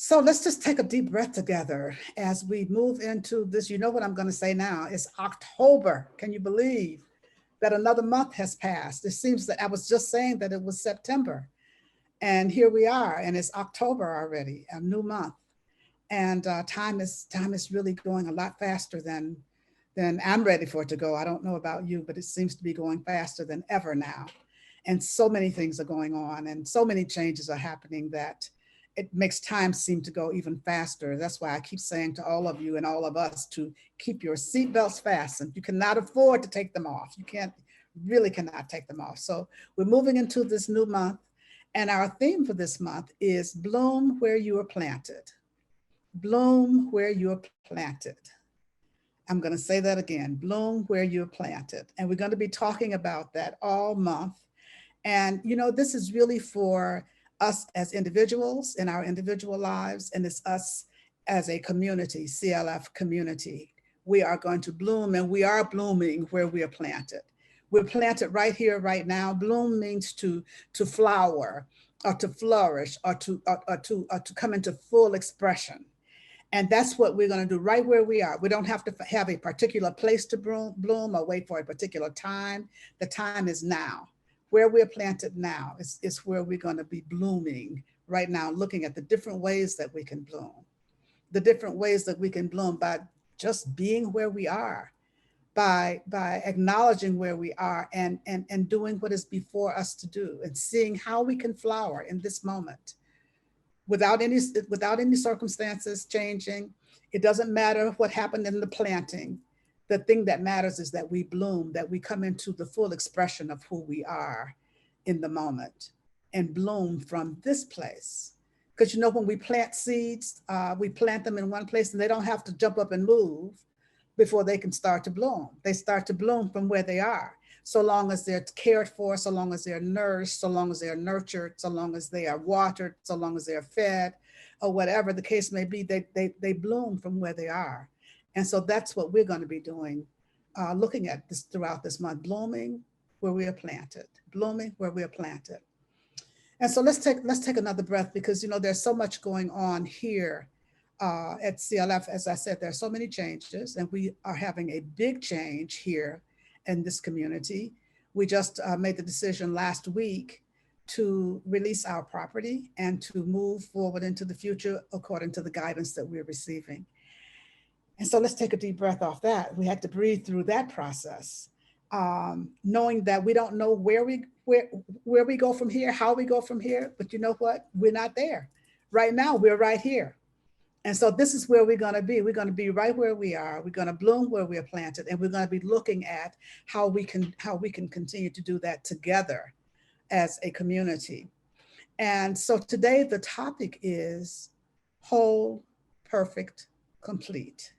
So let's just take a deep breath together as we move into this. You know what I'm going to say now? It's October. Can you believe that another month has passed? It seems that I was just saying that it was September, and here we are, and it's October already, a new month. And time is really going a lot faster than I'm ready for it to go. I don't know about you, but it seems to be going faster than ever now. And so many things are going on, and so many changes are happening that it makes time seem to go even faster. That's why I keep saying to all of you and all of us to keep your seatbelts fastened. You cannot afford to take them off. You can't, really cannot take them off. So we're moving into this new month, and our theme for this month is bloom where you are planted. Bloom where you're planted. I'm going to say that again, bloom where you're planted. And we're going to be talking about that all month. And, you know, this is really for us as individuals in our individual lives, and it's us as a community, CLF community. We are going to bloom, and we are blooming where we are planted. We're planted right here, right now. Bloom means to flower, or to flourish, or to come into full expression. And that's what we're going to do right where we are. We don't have to have a particular place to bloom or wait for a particular time. The time is now. Where we're planted now is where we're going to be blooming right now, looking at the different ways that we can bloom, the different ways that we can bloom by just being where we are, by acknowledging where we are, and doing what is before us to do, and seeing how we can flower in this moment without any circumstances changing. It doesn't matter what happened in the planting. The thing that matters is that we bloom, that we come into the full expression of who we are in the moment, and bloom from this place. Because, you know, when we plant seeds, we plant them in one place, and they don't have to jump up and move before they can start to bloom. They start to bloom from where they are. So long as they're cared for, so long as they're nourished, so long as they're nurtured, so long as they are watered, so long as they're fed, or whatever the case may be, they bloom from where they are. And so that's what we're going to be doing, looking at this throughout this month, blooming where we are planted, blooming where we are planted. And so let's take another breath, because, you know, there's so much going on here at CLF. As I said, there are so many changes, and we are having a big change here in this community. We just made the decision last week to release our property and to move forward into the future according to the guidance that we're receiving. And so let's take a deep breath off that. We had to breathe through that process, knowing that we don't know where we go from here, how we go from here. But you know what? We're not there. Right now, we're right here. And so this is where we're going to be. We're going to be right where we are. We're going to bloom where we are planted, and we're going to be looking at how we can continue to do that together as a community. And so today the topic is whole, perfect, complete.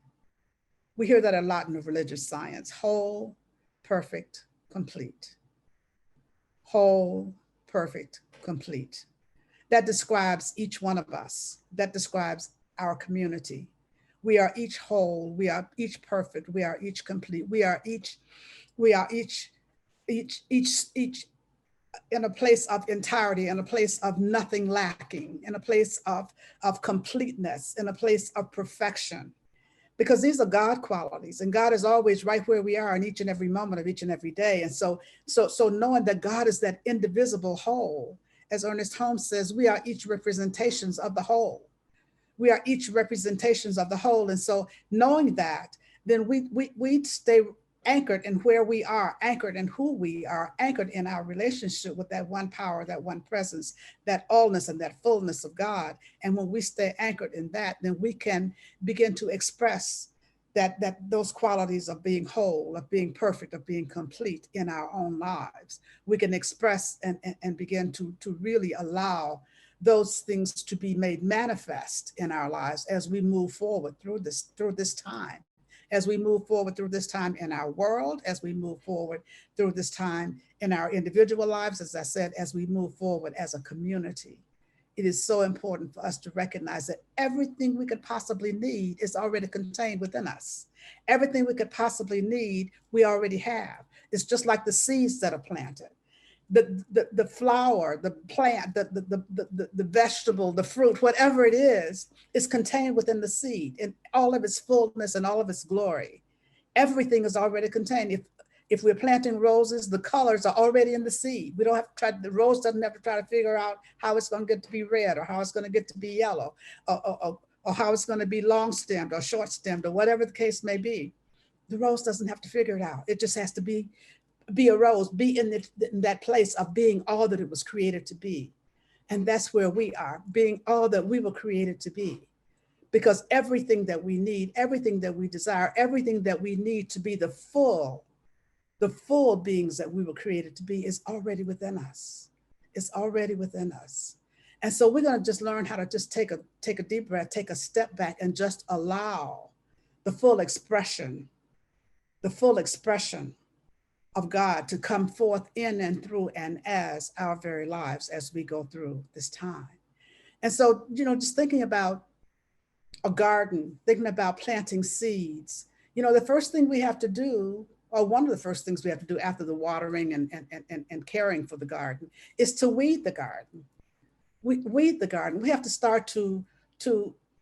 We hear that a lot in the religious science: whole, perfect, complete. Whole, perfect, complete. That describes each one of us. That describes our community. We are each whole, we are each perfect, we are each complete, we are each in a place of entirety, in a place of nothing lacking, in a place of completeness, in a place of perfection. Because these are God qualities, and God is always right where we are in each and every moment of each and every day. And so knowing that God is that indivisible whole, as Ernest Holmes says, we are each representations of the whole. We are each representations of the whole. And so knowing that, then we stay anchored in where we are, anchored in who we are, anchored in our relationship with that one power, that one presence, that allness and that fullness of God. And when we stay anchored in that, then we can begin to express that those qualities of being whole, of being perfect, of being complete in our own lives. We can express and begin to really allow those things to be made manifest in our lives as we move forward through this time, as we move forward through this time in our world, as we move forward through this time in our individual lives, as I said, as we move forward as a community. It is so important for us to recognize that everything we could possibly need is already contained within us. Everything we could possibly need, we already have. It's just like the seeds that are planted. the flower, the plant, the vegetable, the fruit, whatever it is contained within the seed in all of its fullness and all of its glory. Everything is already contained. If we're planting roses, the colors are already in the seed. We don't have to try, the rose doesn't have to try to figure out how it's going to get to be red or how it's going to get to be yellow or how it's going to be long stemmed or short stemmed or whatever the case may be. The rose doesn't have to figure it out. It just has to be a rose, be in that place of being all that it was created to be. And that's where we are, being all that we were created to be. Because everything that we need, everything that we desire, everything that we need to be the full beings that we were created to be is already within us. It's already within us. And so we're going to just learn how to just take a deep breath, take a step back and just allow the full expression of God to come forth in and through and as our very lives as we go through this time. And so, just thinking about a garden, thinking about planting seeds, the first thing we have to do, or one of the first things we have to do after the watering and caring for the garden, is to weed the garden. We weed the garden. We have to start to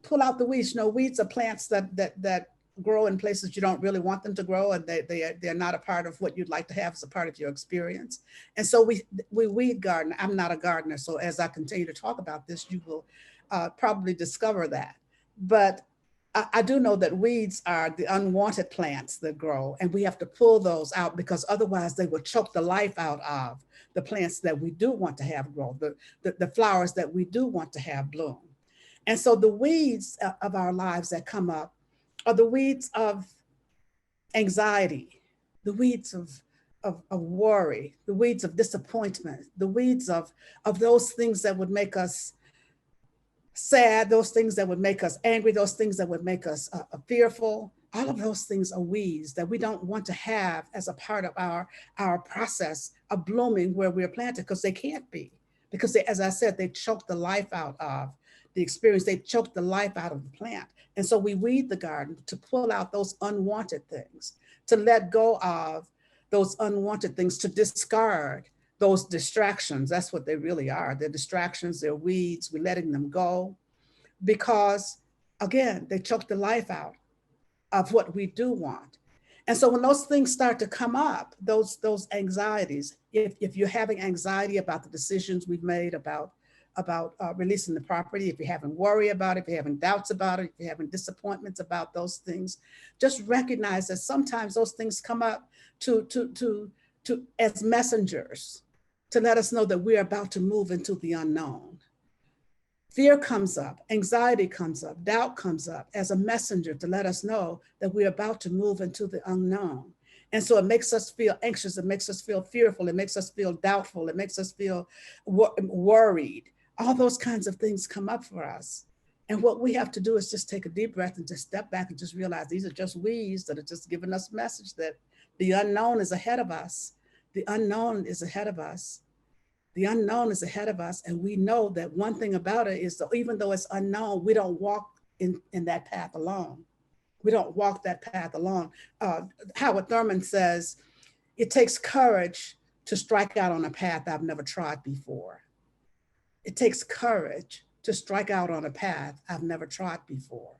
pull out the weeds. Weeds are plants that grow in places you don't really want them to grow, and they're not a part of what you'd like to have as a part of your experience. And so we weed garden. I'm not a gardener, so as I continue to talk about this, you will probably discover that. But I do know that weeds are the unwanted plants that grow, and we have to pull those out because otherwise they will choke the life out of the plants that we do want to have grow, the flowers that we do want to have bloom. And so the weeds of our lives that come up are the weeds of anxiety, the weeds of worry, the weeds of disappointment, the weeds of those things that would make us sad, those things that would make us angry, those things that would make us fearful. All of those things are weeds that we don't want to have as a part of our process of blooming where we're planted, because they can't be. Because they, as I said, they choke the life out of the experience. They choke the life out of the plant. And so we weed the garden to pull out those unwanted things, to let go of those unwanted things, to discard those distractions. That's what they really are. They're distractions, they're weeds. We're letting them go because, again, they choke the life out of what we do want. And so when those things start to come up, those anxieties, if you're having anxiety about the decisions we've made about releasing the property, if you're having worry about it, if you're having doubts about it, if you're having disappointments about those things, just recognize that sometimes those things come up to as messengers to let us know that we're about to move into the unknown. Fear comes up, anxiety comes up, doubt comes up as a messenger to let us know that we're about to move into the unknown. And so it makes us feel anxious, it makes us feel fearful, it makes us feel doubtful, it makes us feel worried. All those kinds of things come up for us. And what we have to do is just take a deep breath and just step back and just realize these are just weeds that are just giving us a message that the unknown is ahead of us. The unknown is ahead of us. The unknown is ahead of us. And we know that one thing about it is that even though it's unknown, we don't walk in that path alone. We don't walk that path alone. Howard Thurman says, it takes courage to strike out on a path I've never trod before. It takes courage to strike out on a path I've never trod before.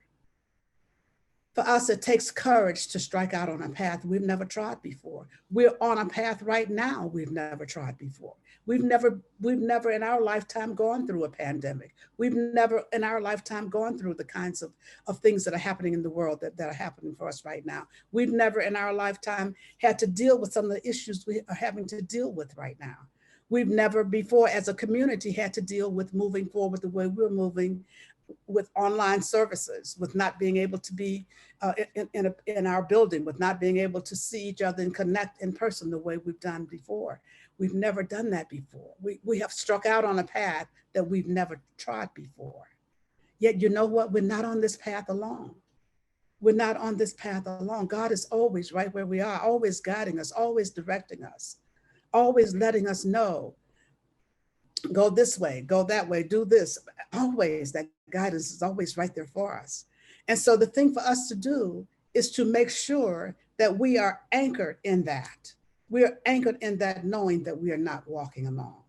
For us, it takes courage to strike out on a path we've never trod before. We're on a path right now we've never trod before. We've never in our lifetime gone through a pandemic. We've never in our lifetime gone through the kinds of things that are happening in the world that are happening for us right now. We've never in our lifetime had to deal with some of the issues we are having to deal with right now. We've never before as a community had to deal with moving forward the way we're moving with online services, with not being able to be in our building, with not being able to see each other and connect in person the way we've done before. We've never done that before. We have struck out on a path that we've never trod before. Yet you know what? We're not on this path alone. We're not on this path alone. God is always right where we are, always guiding us, always directing us, always letting us know, go this way, go that way, do this. Always, that guidance is always right there for us. And so the thing for us to do is to make sure that we are anchored in that. We're anchored in that knowing that we are not walking alone.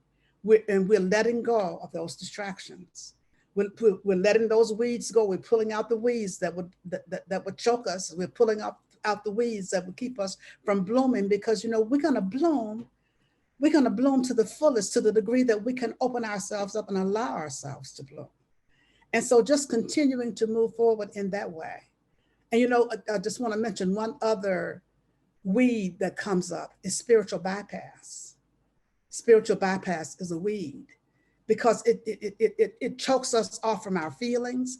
We're letting go of those distractions. We're letting those weeds go. We're pulling out the weeds that would choke us. We're pulling out the weeds that would keep us from blooming, because, you know, we're going to bloom. We're going to bloom to the fullest, to the degree that we can open ourselves up and allow ourselves to bloom. And so just continuing to move forward in that way. And, you know, I just want to mention one other weed that comes up is spiritual bypass. Spiritual bypass is a weed because it chokes us off from our feelings.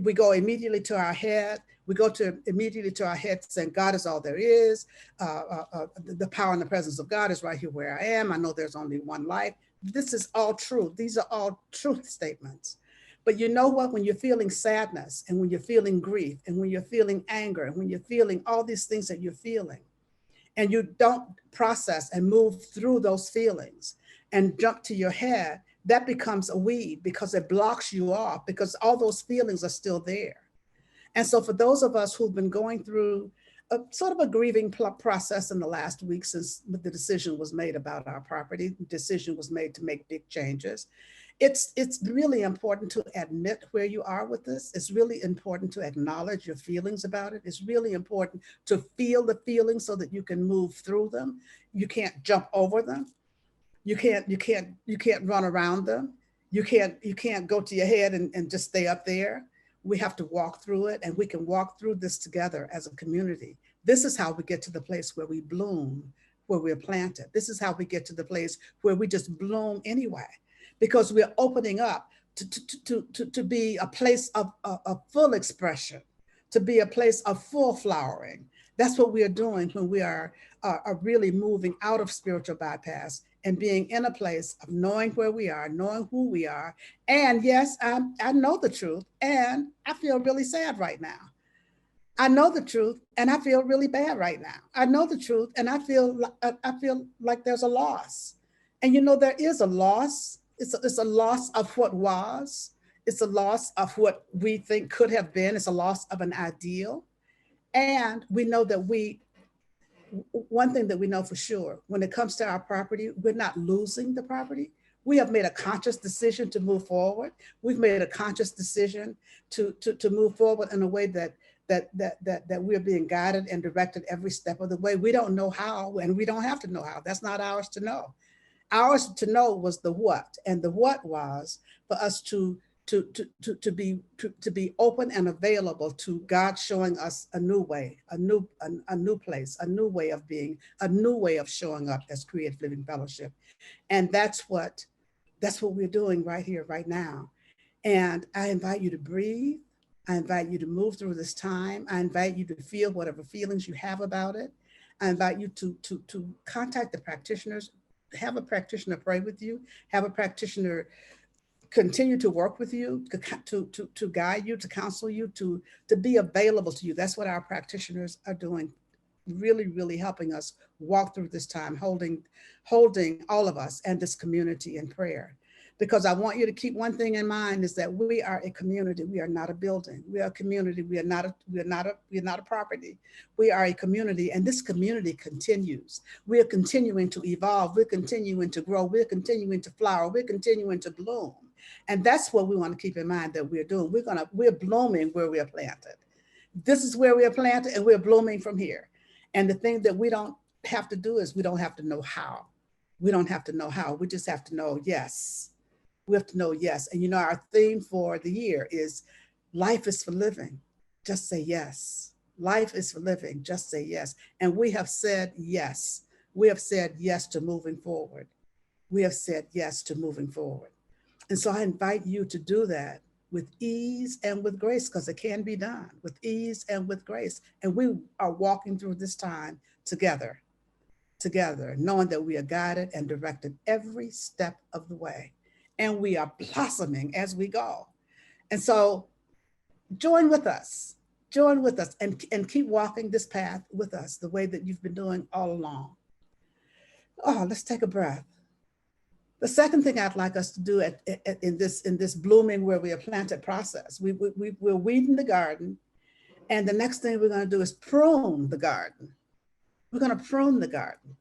We go immediately to our head. We go immediately to our head saying, God is all there is. The power and the presence of God is right here where I am. I know there's only one life. This is all true. These are all truth statements. But you know what? When you're feeling sadness, and when you're feeling grief, and when you're feeling anger, and when you're feeling all these things that you're feeling, and you don't process and move through those feelings and jump to your head, that becomes a weed, because it blocks you off, because all those feelings are still there. And so for those of us who've been going through a sort of a grieving process in the last week since the decision was made about our property, the decision was made to make big changes, it's really important to admit where you are with this. It's really important to acknowledge your feelings about it. It's really important to feel the feelings so that you can move through them. You can't jump over them. You can't run around them. You can't go to your head and just stay up there. We have to walk through it, and we can walk through this together as a community. This is how we get to the place where we bloom, where we're planted. This is how we get to the place where we just bloom anyway, because we're opening up to be a place of full expression, to be a place of full flowering. That's what we are doing when we are really moving out of spiritual bypass and being in a place of knowing where we are, knowing who we are. And yes, I know the truth, and I feel really sad right now. I know the truth, and I feel really bad right now. I know the truth, and I feel like there's a loss. And you know, there is a loss. It's a loss of what was. It's a loss of what we think could have been. It's a loss of an ideal. And we know that one thing that we know for sure, when it comes to our property, we're not losing the property. We have made a conscious decision to move forward. We've made a conscious decision to move forward in a way that we're being guided and directed every step of the way. We don't know how, and we don't have to know how. That's not ours to know. Ours to know was the what, and the what was for us to be open and available to God showing us a new way, a new place, a new way of being, a new way of showing up as Creative Living Fellowship. And that's what we're doing right here, right now. And I invite you to breathe. I invite you to move through this time. I invite you to feel whatever feelings you have about it. I invite you to contact the practitioners, have a practitioner pray with you, have a practitioner continue to work with you, to guide you, to counsel you, to be available to you. That's what our practitioners are doing, really, really helping us walk through this time, holding all of us and this community in prayer. Because I want you to keep one thing in mind, is that we are a community. We are not a building. We are a community. We are not a property. We are a community, and this community continues. We are continuing to evolve. We're continuing to grow. We're continuing to flower. We're continuing to bloom. And that's what we want to keep in mind that we're doing. We're blooming where we are planted. This is where we are planted, and we're blooming from here. And the thing that we don't have to do is we don't have to know how. We don't have to know how. We just have to know yes. We have to know yes. And you know, our theme for the year is life is for living. Just say yes. Life is for living. Just say yes. And we have said yes. We have said yes to moving forward. We have said yes to moving forward. And so I invite you to do that with ease and with grace, because it can be done with ease and with grace. And we are walking through this time together, knowing that we are guided and directed every step of the way. And we are blossoming as we go. And so join with us and keep walking this path with us the way that you've been doing all along. Oh, let's take a breath. The second thing I'd like us to do in this blooming where we are planted process, we're weeding the garden, and the next thing we're going to do is prune the garden. We're going to prune the garden.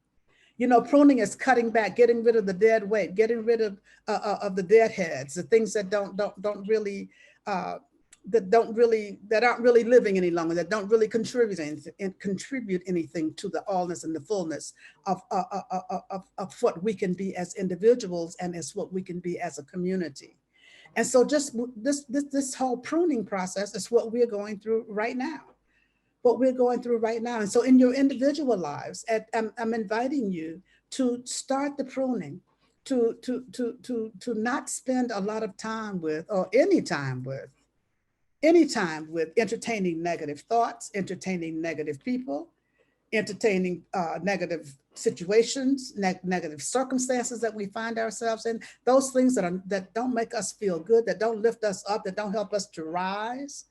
You know, pruning is cutting back, getting rid of the dead weight, getting rid of the dead heads, the things that don't really uh, that aren't really living any longer, that don't really contribute anything to the allness and the fullness of what we can be as individuals and as what we can be as a community. And so just this whole pruning process is what we're going through right now. What we're going through right now. And so in your individual lives, I'm inviting you to start the pruning, to not spend a lot of time with, or any time with entertaining negative thoughts, entertaining negative people, entertaining negative situations, negative circumstances that we find ourselves in, those things that don't make us feel good, that don't lift us up, that don't help us to rise.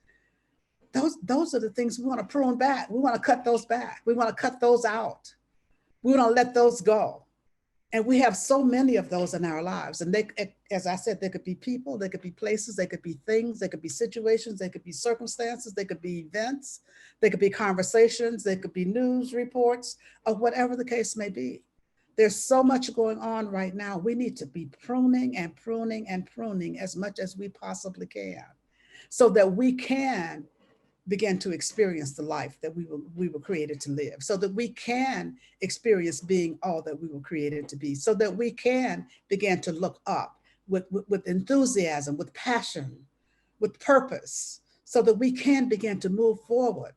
Those are the things we want to prune back. We want to cut those back. We want to cut those out. We want to let those go. And we have so many of those in our lives. And they, as I said, they could be people, they could be places, they could be things, they could be situations, they could be circumstances, they could be events, they could be conversations, they could be news reports, or whatever the case may be. There's so much going on right now. We need to be pruning and pruning and pruning as much as we possibly can, so that we can begin to experience the life that we were created to live, so that we can experience being all that we were created to be, so that we can begin to look up with enthusiasm, with passion, with purpose, so that we can begin to move forward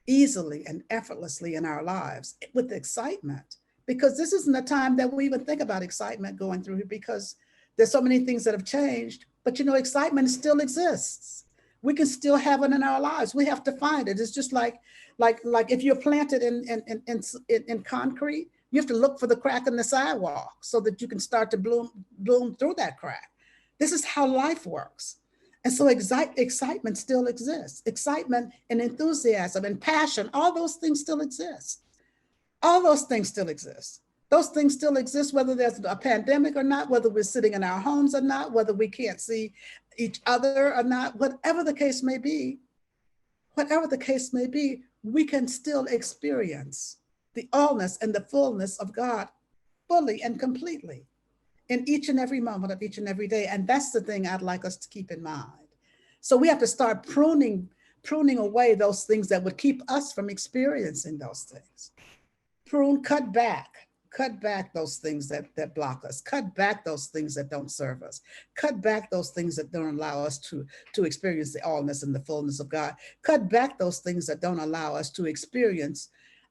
easily and effortlessly in our lives with excitement. Because this isn't a time that we even think about excitement going through here, because there's so many things that have changed, but you know, excitement still exists. We can still have it in our lives. We have to find it. It's just like if you're planted in concrete, you have to look for the crack in the sidewalk so that you can start to bloom through that crack. This is how life works. And so excitement still exists. Excitement and enthusiasm and passion, all those things still exist. All those things still exist. Those things still exist, whether there's a pandemic or not, whether we're sitting in our homes or not, whether we can't see each other or not, whatever the case may be, we can still experience the allness and the fullness of God fully and completely in each and every moment of each and every day. And that's the thing I'd like us to keep in mind. So we have to start pruning away those things that would keep us from experiencing those things. Prune, cut back those things that block us, cut back those things that don't serve us, cut back those things that don't allow us to experience the allness and the fullness of God, cut back those things that don't allow us to experience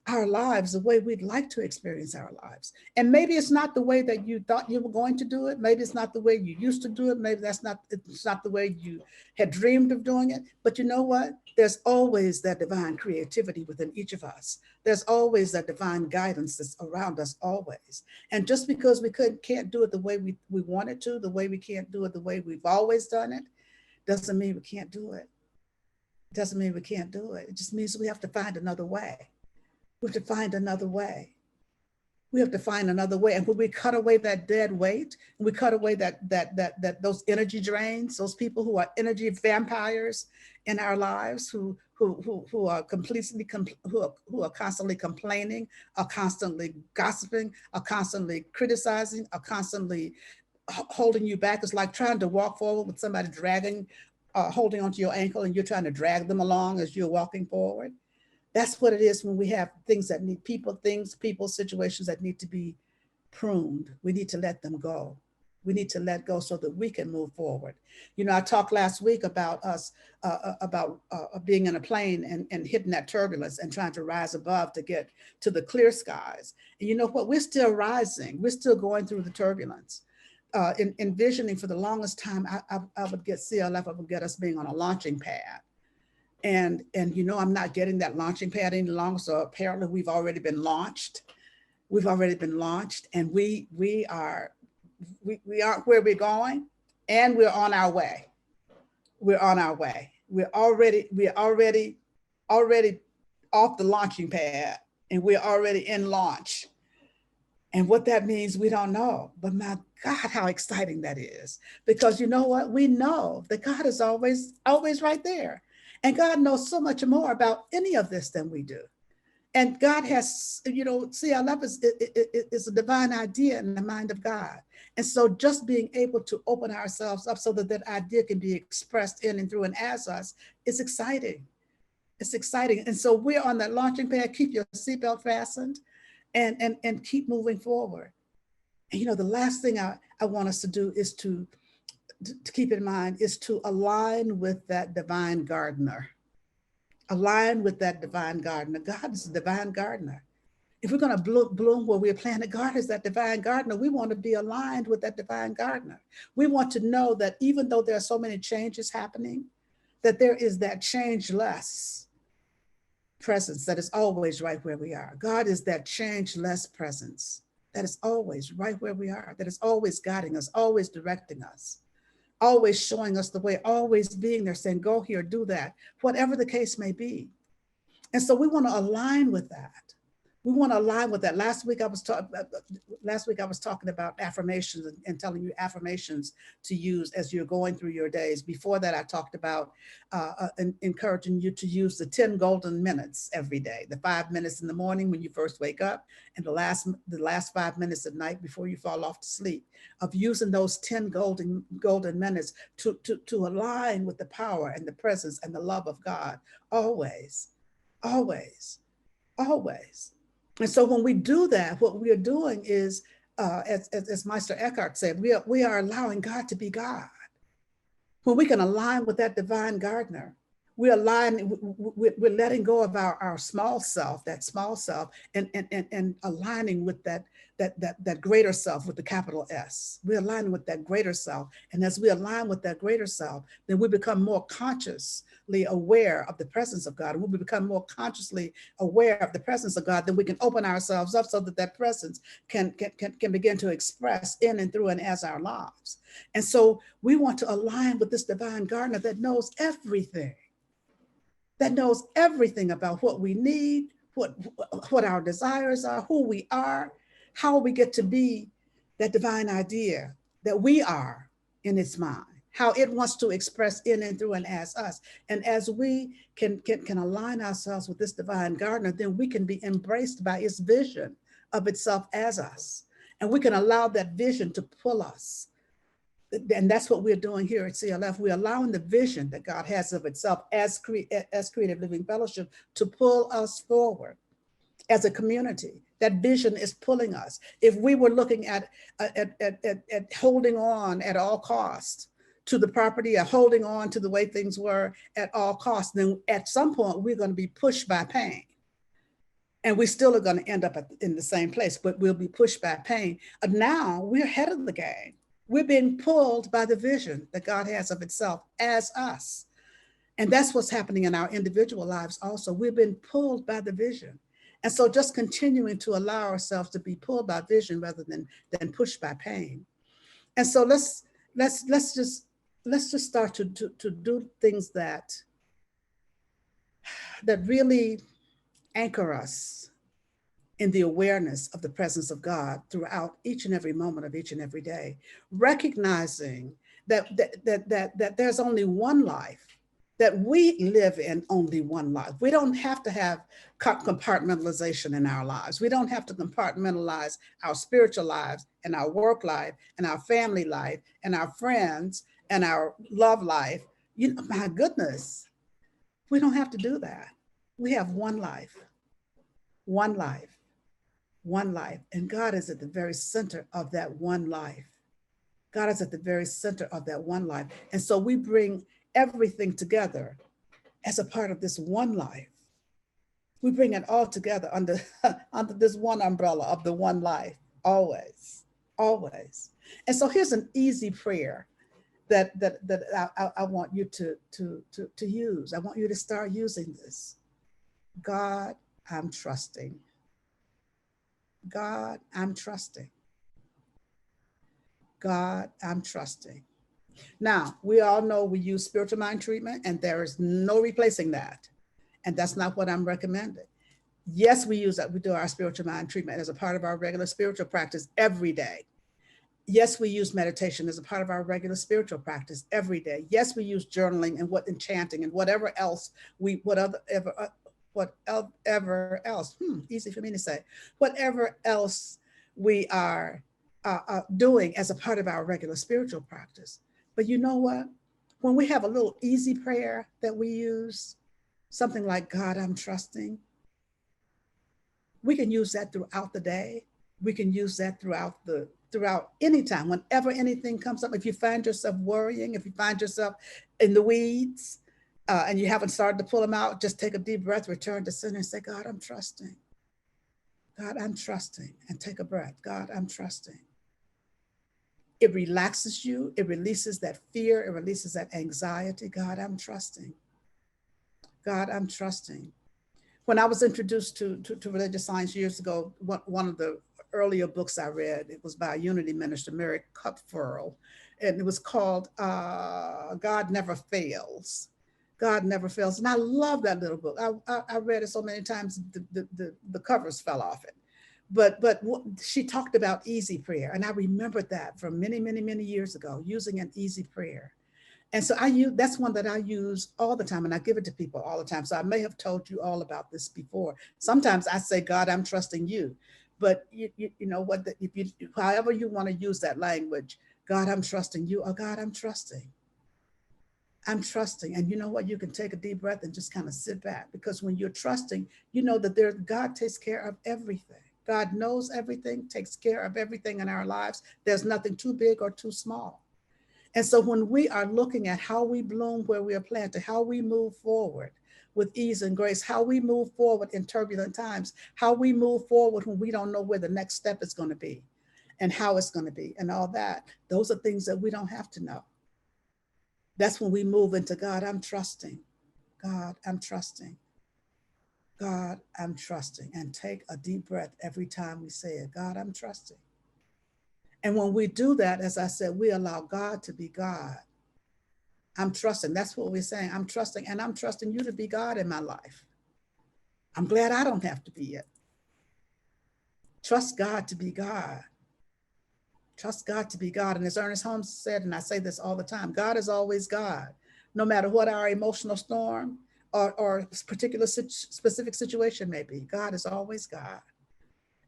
our lives the way we'd like to experience our lives. And maybe it's not the way that you thought you were going to do it. Maybe it's not the way you used to do it. Maybe it's not the way you had dreamed of doing it. But you know what? There's always that divine creativity within each of us. There's always that divine guidance that's around us always. And just because we can't do it the way we wanted to, the way we can't do it the way we've always done it, doesn't mean we can't do it. Doesn't mean we can't do it. It just means we have to find another way. We have to find another way. We have to find another way. And when we cut away that dead weight, and we cut away that those energy drains, those people who are energy vampires in our lives, who are constantly complaining, are constantly gossiping, are constantly criticizing, are constantly holding you back. It's like trying to walk forward with somebody holding onto your ankle, and you're trying to drag them along as you're walking forward. That's what it is when we have things that need people, situations that need to be pruned. We need to let them go. We need to let go so that we can move forward. You know, I talked last week about us, being in a plane and hitting that turbulence and trying to rise above to get to the clear skies. And you know what? We're still rising. We're still going through the turbulence. Envisioning for the longest time, I would get CLF, I would get us being on a launching pad. And you know, I'm not getting that launching pad any longer. So apparently we've already been launched. We've already been launched, and we aren't where we're going, and we're on our way. We're on our way. We're already off the launching pad, and we're already in launch. And what that means, we don't know. But my God, how exciting that is. Because you know what? We know that God is always right there. And God knows so much more about any of this than we do. And God has, CLF is a divine idea in the mind of God. And so just being able to open ourselves up so that that idea can be expressed in and through and as us is exciting. It's exciting. And so we're on that launching pad. Keep your seatbelt fastened and keep moving forward. And the last thing I want us to do is to keep in mind is to align with that divine gardener. Align with that divine gardener. God is a divine gardener. If we're going to bloom where we're planted, God is that divine gardener. We want to be aligned with that divine gardener. We want to know that even though there are so many changes happening, that there is that changeless presence that is always right where we are. God is that changeless presence that is always right where we are, that is always guiding us, always directing us, always showing us the way, always being there saying, go here, do that, whatever the case may be. And so we want to align with that. We want to align with that. Last week I was talking about affirmations and telling you affirmations to use as you're going through your days. Before that, I talked about encouraging you to use the 10 golden minutes every day, the 5 minutes in the morning when you first wake up, and the last 5 minutes at night before you fall off to sleep, of using those 10 golden minutes to align with the power and the presence and the love of God always, always, always. And so when we do that, what we are doing is, as Meister Eckhart said, we are allowing God to be God. When we can align with that divine gardener, we're letting go of our small self, that small self, and aligning with that greater self with the capital S. We're aligning with that greater self. And as we align with that greater self, then we become more consciously aware of the presence of God. And when we become more consciously aware of the presence of God, then we can open ourselves up so that that presence can begin to express in and through and as our lives. And so we want to align with this divine gardener that knows everything. That knows everything about what we need, what our desires are, who we are, how we get to be that divine idea that we are in its mind, how it wants to express in and through and as us. And as we can align ourselves with this divine gardener, then we can be embraced by its vision of itself as us. And we can allow that vision to pull us. And that's what we're doing here at CLF. We're allowing the vision that God has of itself as Creative Living Fellowship to pull us forward as a community. That vision is pulling us. If we were looking at holding on at all costs to the property, or holding on to the way things were at all costs, then at some point we're going to be pushed by pain. And we still are going to end up in the same place, but we'll be pushed by pain. Now we're ahead of the game. We're being pulled by the vision that God has of itself as us. And that's what's happening in our individual lives also. We've been pulled by the vision. And so just continuing to allow ourselves to be pulled by vision rather than pushed by pain. And so let's just start to do things that really anchor us in the awareness of the presence of God throughout each and every moment of each and every day, recognizing that there's only one life, that we live in only one life. We don't have to have compartmentalization in our lives. We don't have to compartmentalize our spiritual lives and our work life and our family life and our friends and our love life. My goodness, we don't have to do that. We have one life, one life. One life, and God is at the very center of that one life. God is at the very center of that one life. And so we bring everything together as a part of this one life. We bring it all together under this one umbrella of the one life, always, always. And so here's an easy prayer that I want you to use. I want you to start using this. God, I'm trusting. God, I'm trusting. God, I'm trusting. Now, we all know we use spiritual mind treatment, and there is no replacing that. And that's not what I'm recommending. Yes, we use that. We do our spiritual mind treatment as a part of our regular spiritual practice every day. Yes, we use meditation as a part of our regular spiritual practice every day. Yes, we use journaling and chanting and whatever else whatever else, easy for me to say, whatever else we are doing as a part of our regular spiritual practice. But you know what? When we have a little easy prayer that we use, something like, God, I'm trusting, we can use that throughout the day. We can use that throughout any time, whenever anything comes up. If you find yourself worrying, if you find yourself in the weeds, and you haven't started to pull them out, just take a deep breath, return to center and say, God, I'm trusting. God, I'm trusting. And take a breath. God, I'm trusting. It relaxes you. It releases that fear. It releases that anxiety. God, I'm trusting. God, I'm trusting. When I was introduced to religious science years ago, one of the earlier books I read, it was by a Unity minister, Mary Kupferl, and it was called God Never Fails. God Never Fails. And I love that little book. I read it so many times, the covers fell off it. But she talked about easy prayer. And I remembered that from many, many, many years ago, using an easy prayer. And so that's one that I use all the time, and I give it to people all the time. So I may have told you all about this before. Sometimes I say, God, I'm trusting you. But you know what, if you, however you want to use that language, God, I'm trusting you, or God, I'm trusting. I'm trusting. And you know what? You can take a deep breath and just kind of sit back, because when you're trusting, you know that God takes care of everything. God knows everything, takes care of everything in our lives. There's nothing too big or too small. And so when we are looking at how we bloom where we are planted, how we move forward with ease and grace, how we move forward in turbulent times, how we move forward when we don't know where the next step is going to be and how it's going to be and all that, those are things that we don't have to know. That's when we move into God, I'm trusting. God, I'm trusting. God, I'm trusting. And take a deep breath every time we say it. God, I'm trusting. And when we do that, as I said, we allow God to be God. I'm trusting. That's what we're saying. I'm trusting, and I'm trusting you to be God in my life. I'm glad I don't have to be it. Trust God to be God. Trust God to be God. And as Ernest Holmes said, and I say this all the time, God is always God. No matter what our emotional storm or particular specific situation may be, God is always God.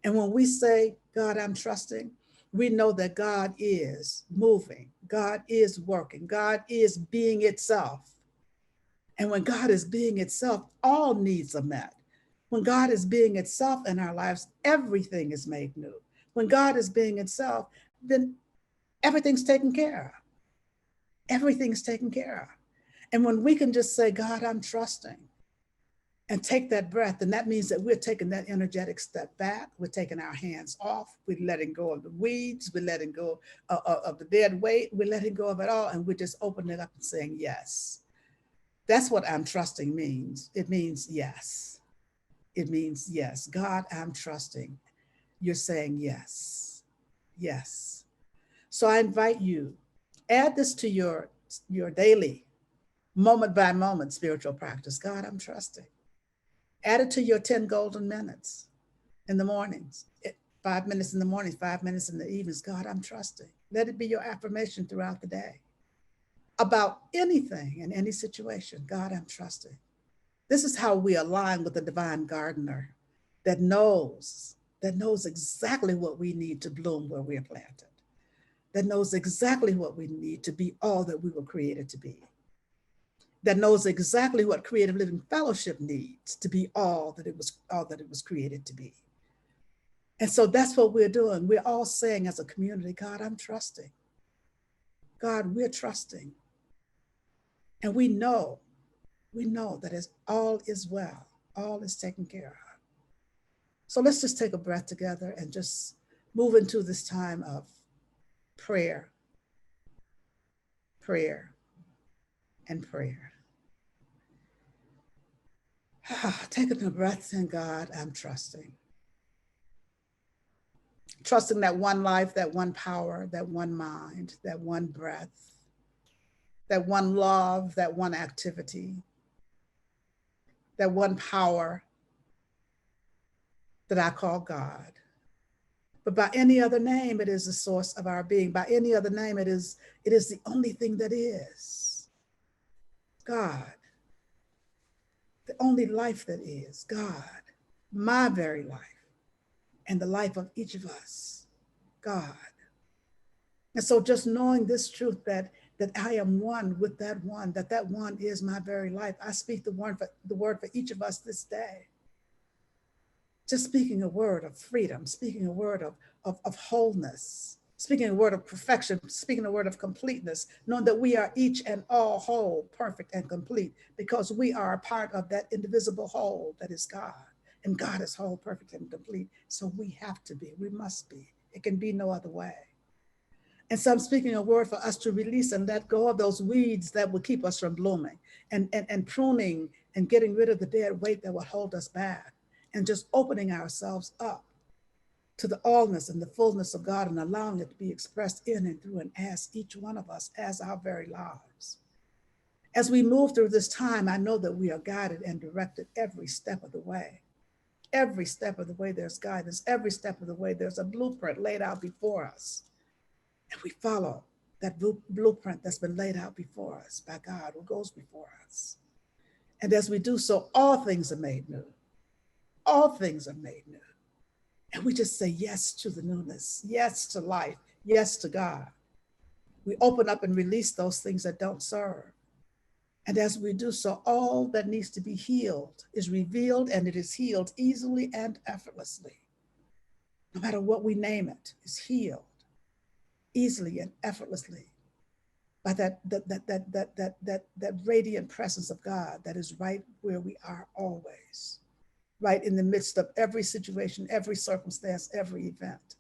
And when we say, God, I'm trusting, we know that God is moving. God is working. God is being itself. And when God is being itself, all needs are met. When God is being itself in our lives, everything is made new. When God is being itself, then everything's taken care of. Everything's taken care of. And when we can just say, God, I'm trusting, and take that breath, and that means that we're taking that energetic step back. We're taking our hands off. We're letting go of the weeds. We're letting go of the dead weight. We're letting go of it all. And we're just opening it up and saying, yes. That's what I'm trusting means. It means yes. It means yes. God, I'm trusting. You're saying yes. Yes. So I invite you, add this to your daily, moment by moment spiritual practice. God, I'm trusting. Add it to your 10 golden minutes in the mornings, 5 minutes in the morning, 5 minutes in the evenings. God, I'm trusting. Let it be your affirmation throughout the day about anything in any situation. God, I'm trusting. This is how we align with the divine gardener that knows exactly what we need to bloom where we are planted, that knows exactly what we need to be all that we were created to be, that knows exactly what Creative Living Fellowship needs to be all that it was created to be. And so that's what we're doing. We're all saying as a community, God, I'm trusting. God, we're trusting. And we know that all is well, all is taken care of. So let's just take a breath together and just move into this time of prayer, prayer, and prayer. Taking a breath in, God, I'm trusting. Trusting that one life, that one power, that one mind, that one breath, that one love, that one activity, that one power that I call God. But by any other name, it is the source of our being. By any other name, it is the only thing that is. God. the only life that is, God, my very life, and the life of each of us, God. And so just knowing this truth that I am one with that one, that one is my very life. I speak the word for each of us this day. Just speaking a word of freedom, speaking a word of wholeness, speaking a word of perfection, speaking a word of completeness, knowing that we are each and all whole, perfect, and complete, because we are a part of that indivisible whole that is God. And God is whole, perfect, and complete. So we have to be, we must be. It can be no other way. And so I'm speaking a word for us to release and let go of those weeds that will keep us from blooming, and pruning and getting rid of the dead weight that will hold us back, and just opening ourselves up to the allness and the fullness of God, and allowing it to be expressed in and through and as each one of us, as our very lives. As we move through this time, I know that we are guided and directed every step of the way. Every step of the way there's guidance. Every step of the way there's a blueprint laid out before us. And we follow that blueprint that's been laid out before us by God who goes before us. And as we do so, all things are made new. All things are made new. And we just say yes to the newness, yes to life, yes to God. We open up and release those things that don't serve. And as we do so, all that needs to be healed is revealed, and it is healed easily and effortlessly. No matter what we name it, is healed easily and effortlessly by that radiant presence of God that is right where we are always, right in the midst of every situation, every circumstance, every event.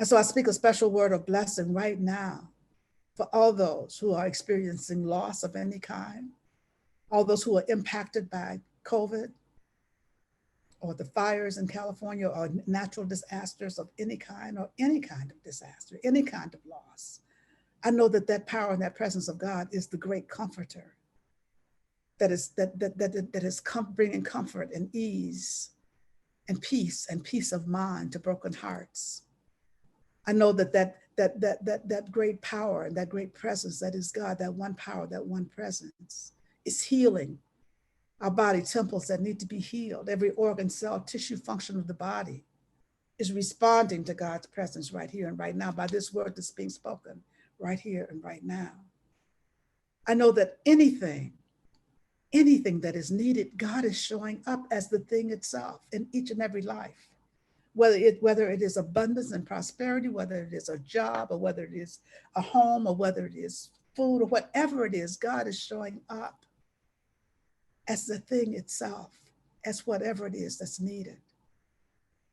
And so I speak a special word of blessing right now for all those who are experiencing loss of any kind, all those who are impacted by COVID or the fires in California, or natural disasters of any kind, or any kind of disaster, any kind of loss. I know that that power and that presence of God is the great comforter that is bringing comfort and ease and peace of mind to broken hearts. I know that great power and that great presence that is God, that one power, that one presence, is healing our body temples that need to be healed. Every organ, cell, tissue function of the body is responding to God's presence right here and right now by this word that's being spoken right here and right now. I know that anything that is needed, God is showing up as the thing itself in each and every life. Whether it is abundance and prosperity, whether it is a job, or whether it is a home, or whether it is food, or whatever it is, God is showing up as the thing itself, as whatever it is that's needed.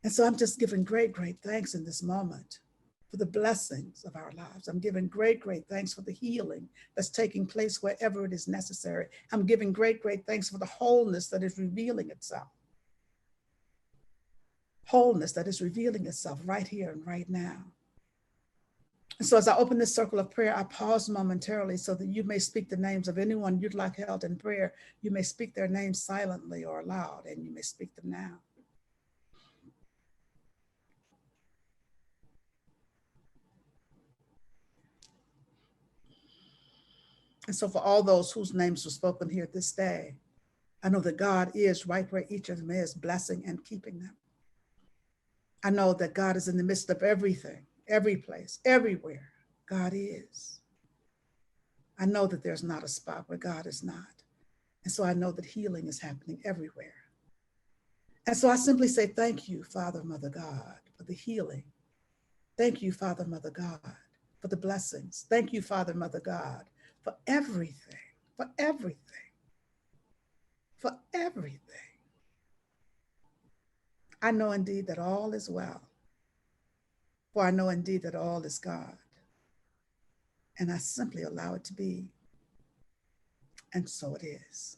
And so I'm just giving great thanks in this moment for the blessings of our lives. I'm giving great thanks for the healing that's taking place wherever it is necessary. I'm giving great thanks for the wholeness that is revealing itself. Wholeness that is revealing itself right here and right now. And so as I open this circle of prayer, I pause momentarily so that you may speak the names of anyone you'd like held in prayer. You may speak their names silently or aloud, and you may speak them now. And so for all those whose names were spoken here this day, I know that God is right where each of them is, blessing and keeping them. I know that God is in the midst of everything, every place, everywhere. God is. I know that there's not a spot where God is not. And so I know that healing is happening everywhere. And so I simply say, thank you, Father, Mother God, for the healing. Thank you, Father, Mother God, for the blessings. Thank you, Father, Mother God, for everything, for everything, for everything. I know indeed that all is well, for I know indeed that all is God. And I simply allow it to be. And so it is.